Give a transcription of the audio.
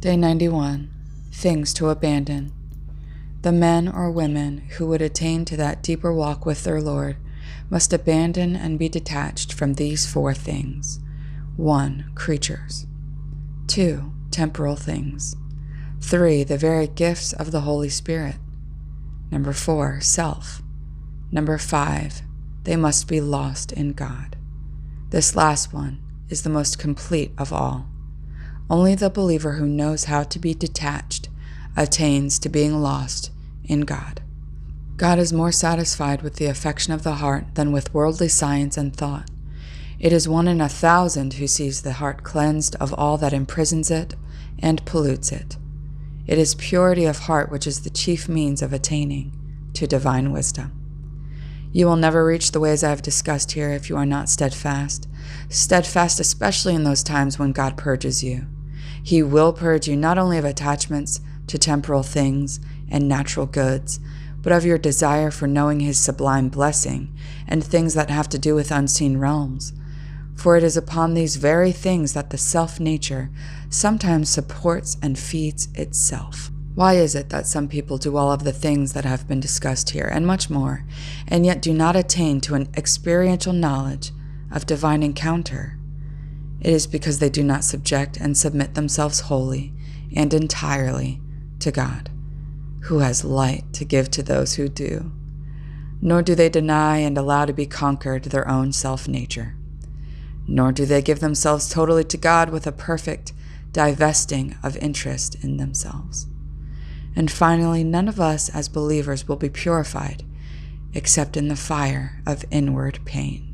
Day 91. Things to abandon. The men or women who would attain to that deeper walk with their Lord must abandon and be detached from these 4 things. 1. Creatures. 2. Temporal things. 3. The very gifts of the Holy Spirit. 4. Self. 5. They must be lost in God. This last one is the most complete of all. Only the believer who knows how to be detached attains to being lost in God. God is more satisfied with the affection of the heart than with worldly science and thought. It is 1 in 1,000 who sees the heart cleansed of all that imprisons it and pollutes it. It is purity of heart which is the chief means of attaining to divine wisdom. You will never reach the ways I have discussed here if you are not steadfast especially in those times when God purges you. He will purge you not only of attachments to temporal things and natural goods, but of your desire for knowing His sublime blessing and things that have to do with unseen realms. For it is upon these very things that the self-nature sometimes supports and feeds itself. Why is it that some people do all of the things that have been discussed here and much more, and yet do not attain to an experiential knowledge of divine encounter? It is because they do not subject and submit themselves wholly and entirely to God, who has light to give to those who do. Nor do they deny and allow to be conquered their own self-nature. Nor do they give themselves totally to God with a perfect divesting of interest in themselves. And finally, none of us as believers will be purified except in the fire of inward pain.